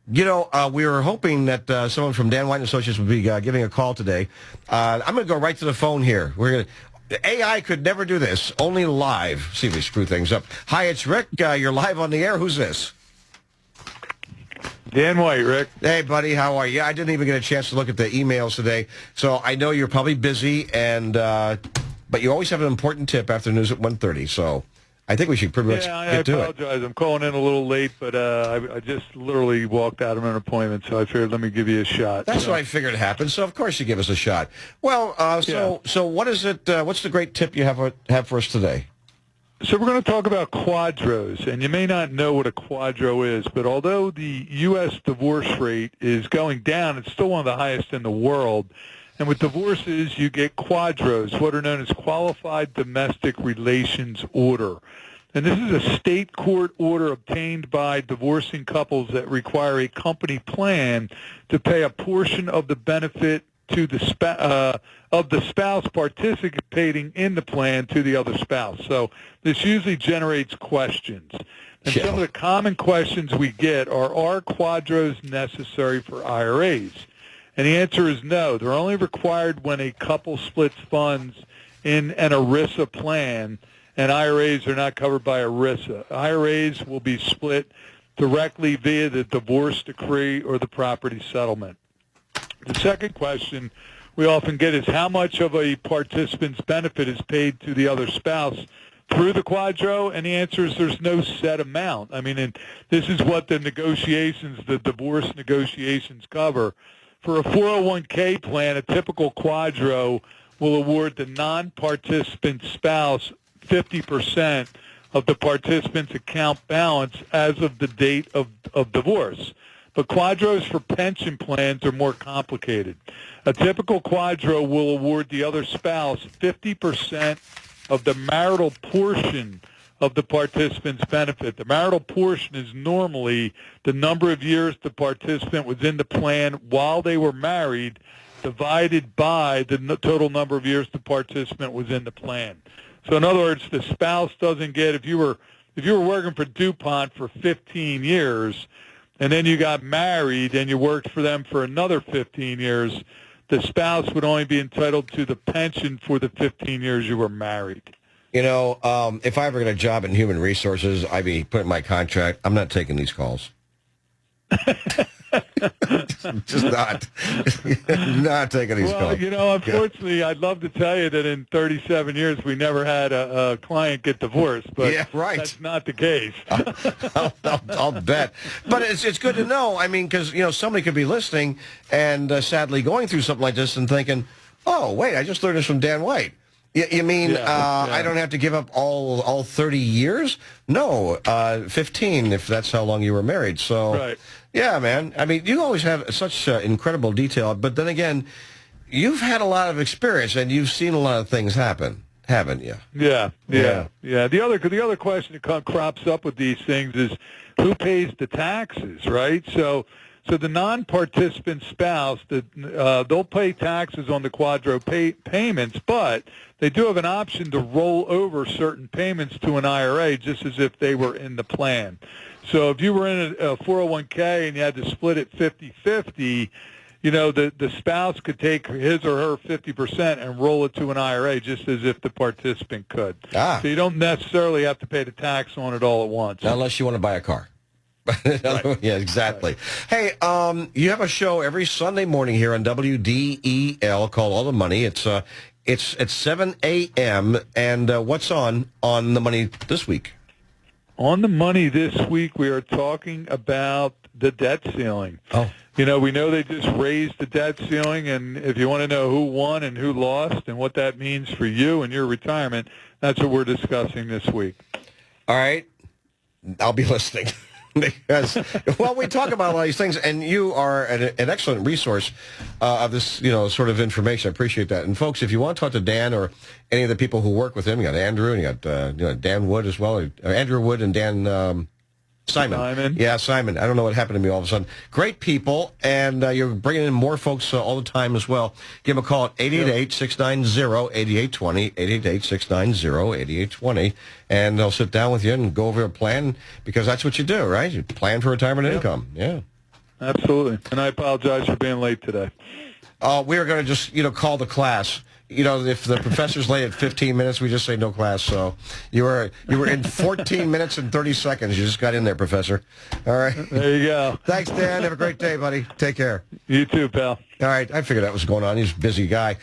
We were hoping that someone from Dan White and Associates would be giving a call today. I'm going to go right to the phone here. AI could never do this, only live. See if we screw things up. Hi, it's Rick. You're live on the air. Who's this? Dan White, Rick. Hey, buddy. How are you? I didn't even get a chance to look at the emails today, so I know you're probably busy, but you always have an important tip after news at 1:30, so I think we should pretty much get to it. I apologize. I'm calling in a little late, but I just literally walked out of an appointment, so I figured let me give you a shot. That's what I figured happened, so of course you give us a shot. Well, so what is it? What's the great tip you have for us today? So we're going to talk about QDROS, and you may not know what a QDRO is, but although the U.S. divorce rate is going down, it's still one of the highest in the world. And with divorces, you get QDROS, what are known as Qualified Domestic Relations Order. And this is a state court order obtained by divorcing couples that require a company plan to pay a portion of the benefit to the spouse participating in the plan to the other spouse. So this usually generates questions. And some of the common questions we get are QDROS necessary for IRAs? And the answer is no. They're only required when a couple splits funds in an ERISA plan, and IRAs are not covered by ERISA. IRAs will be split directly via the divorce decree or the property settlement. The second question we often get is how much of a participant's benefit is paid to the other spouse through the QDRO, and the answer is there's no set amount. I mean, and this is what the divorce negotiations cover. For a 401k plan, a typical QDRO will award the non-participant spouse 50% of the participant's account balance as of the date of divorce. But QDROs for pension plans are more complicated. A typical QDRO will award the other spouse 50% of the marital portion of the participant's benefit. The marital portion is normally the number of years the participant was in the plan while they were married divided by the total number of years the participant was in the plan. So in other words, the spouse doesn't get, if you were working for DuPont for 15 years and then you got married and you worked for them for another 15 years, the spouse would only be entitled to the pension for the 15 years you were married. If I ever get a job in human resources, I'd be putting my contract, I'm not taking these calls. Just not taking these calls. Unfortunately, I'd love to tell you that in 37 years we never had a client get divorced, but that's not the case. I'll bet. But it's good to know. I mean, because, somebody could be listening and sadly going through something like this and thinking, oh, wait, I just learned this from Dan White. You mean I don't have to give up all 30 years? No, 15 if that's how long you were married. So, yeah, man. I mean, you always have such incredible detail. But then again, you've had a lot of experience and you've seen a lot of things happen, haven't you? Yeah. The other question that crops up with these things is who pays the taxes, right? So the non-participant spouse, they'll pay taxes on the QDRO payments, but they do have an option to roll over certain payments to an IRA just as if they were in the plan. So if you were in a 401k and you had to split it 50-50, the spouse could take his or her 50% and roll it to an IRA just as if the participant could. So you don't necessarily have to pay the tax on it all at once. Unless you want to buy a car. Yeah, exactly. Right. Hey, you have a show every Sunday morning here on WDEL called All the Money. It's at 7 a.m. And what's on the money this week? On the money this week, we are talking about the debt ceiling. Oh. We know they just raised the debt ceiling, and if you want to know who won and who lost and what that means for you and your retirement, that's what we're discussing this week. All right. I'll be listening. Because, we talk about a lot of these things, and you are an excellent resource of this, sort of information. I appreciate that. And, folks, if you want to talk to Dan or any of the people who work with him, you got Andrew and you got Dan Wood as well, Andrew Wood and Dan Simon. Yeah, Simon. I don't know what happened to me all of a sudden. Great people, and you're bringing in more folks all the time as well. Give them a call at 888-690-8820, 888-690-8820, and they'll sit down with you and go over a plan, because that's what you do, right? You plan for retirement income. Yeah. absolutely. And I apologize for being late today. We are going to just, call the class. If the professor's late at 15 minutes, we just say no class. So you were in 14 minutes and 30 seconds. You just got in there, Professor. All right. There you go. Thanks, Dan. Have a great day, buddy. Take care. You too, pal. All right. I figured that was going on. He's a busy guy.